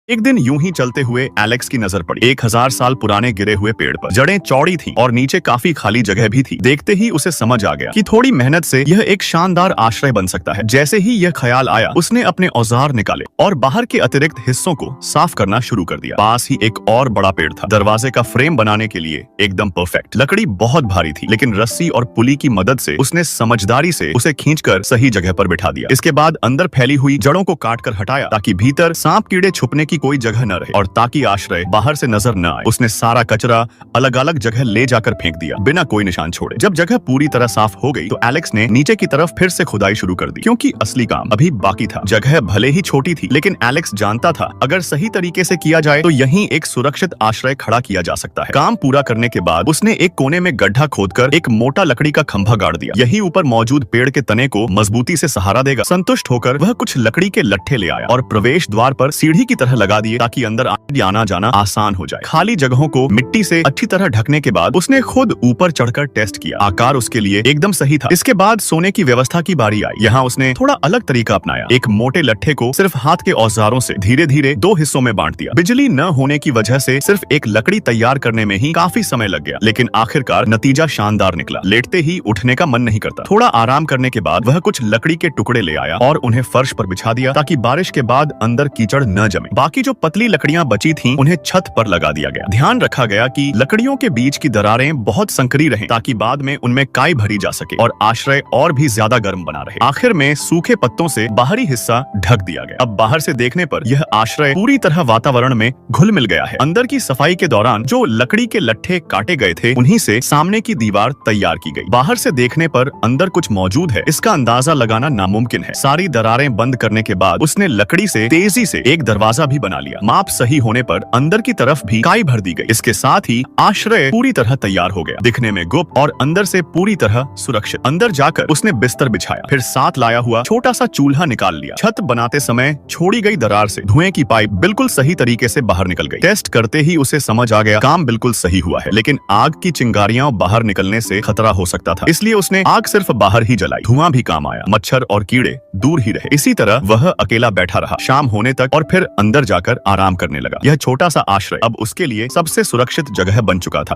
एक दिन यूं ही चलते हुए एलेक्स की नजर पड़ी 1000 साल पुराने गिरे हुए पेड़ पर। जड़ें चौड़ी थीं और नीचे काफी खाली जगह भी थी। देखते ही उसे समझ आ गया कि थोड़ी मेहनत से यह एक शानदार आश्रय बन सकता है। जैसे ही यह ख्याल आया, उसने अपने औजार निकाले और बाहर के अतिरिक्त हिस्सों को साफ करना शुरू कर दिया। पास ही एक और बड़ा पेड़ था, दरवाजे का फ्रेम बनाने के लिए एकदम परफेक्ट। लकड़ी बहुत भारी थी, लेकिन रस्सी और पुली की मदद से उसने समझदारी से उसे खींचकर सही जगह पर बिठा दिया। इसके बाद अंदर फैली हुई जड़ों को काटकर हटाया, ताकि भीतर सांप कीड़े छुपने की कोई जगह न रहे और ताकि आश्रय बाहर से नजर न आए। उसने सारा कचरा अलग अलग जगह ले जाकर फेंक दिया, बिना कोई निशान छोड़े। जब जगह पूरी तरह साफ हो गई, तो एलेक्स ने नीचे की तरफ फिर से खुदाई शुरू कर दी, क्योंकि असली काम अभी बाकी था। जगह भले ही छोटी थी, लेकिन एलेक्स जानता था अगर सही तरीके से किया जाए तो यहीं एक सुरक्षित आश्रय खड़ा किया जा सकता है। काम पूरा करने के बाद उसने एक कोने में गड्ढा खोदकर एक मोटा लकड़ी का खंभा गाड़ दिया। यही ऊपर मौजूद पेड़ के तने को मजबूती से सहारा देगा। संतुष्ट होकर वह कुछ लकड़ी के लट्ठे ले आया और प्रवेश द्वार पर सीढ़ी की तरह लगा दिए, ताकि अंदर आना जाना आसान हो जाए। खाली जगहों को मिट्टी से अच्छी तरह ढकने के बाद उसने खुद ऊपर चढ़कर टेस्ट किया। आकार उसके लिए एकदम सही था। इसके बाद सोने की व्यवस्था की बारी आई। यहाँ उसने थोड़ा अलग तरीका अपनाया। एक मोटे लट्ठे को सिर्फ हाथ के औजारों से धीरे धीरे 2 हिस्सों में बांट दिया। बिजली न होने की वजह से सिर्फ एक लकड़ी तैयार करने में ही काफी समय लग गया, लेकिन आखिरकार नतीजा शानदार निकला। लेटते ही उठने का मन नहीं करता। थोड़ा आराम करने के बाद वह कुछ लकड़ी के टुकड़े ले आया और उन्हें फर्श पर बिछा दिया, ताकि बारिश के बाद अंदर कीचड़ न जमे। बाकी जो पतली लकड़ियां बची थीं, उन्हें छत पर लगा दिया गया। ध्यान रखा गया कि लकड़ियों के बीच की दरारें बहुत संकरी रहें, ताकि बाद में उनमें काई भरी जा सके और आश्रय और भी ज्यादा गर्म बना रहे। आखिर में सूखे पत्तों से बाहरी हिस्सा ढक दिया गया। अब बाहर से देखने पर यह आश्रय पूरी तरह वातावरण में घुल मिल गया है। अंदर की सफाई के दौरान जो लकड़ी के लट्ठे काटे गए थे, उन्हीं से सामने की दीवार तैयार की गई। बाहर से देखने पर अंदर कुछ मौजूद है, इसका अंदाजा लगाना नामुमकिन है। सारी दरारें बंद करने के बाद उसने लकड़ी से तेजी से एक दरवाजा भी बना लिया। माप सही होने पर अंदर की तरफ भी काई भर दी गई। इसके साथ ही आश्रय पूरी तरह तैयार हो गया, दिखने में गुप्त और अंदर से पूरी तरह सुरक्षित। अंदर जाकर उसने बिस्तर बिछाया, फिर साथ लाया हुआ छोटा सा चूल्हा निकाल लिया। छत बनाते समय छोड़ी गई दरार से धुएं की पाइप बिल्कुल सही तरीके से बाहर निकल गई। टेस्ट करते ही उसे समझ आ गया काम बिल्कुल सही हुआ है, लेकिन आग की चिंगारियां बाहर निकलने से खतरा हो सकता था। इसलिए उसने आग सिर्फ बाहर ही जलाई। धुआं भी काम आया, मच्छर और कीड़े दूर ही रहे। इसी तरह वह अकेला बैठा रहा शाम होने तक और फिर अंदर जाकर आराम करने लगा। यह छोटा सा आश्रय अब उसके लिए सबसे सुरक्षित जगह बन चुका था।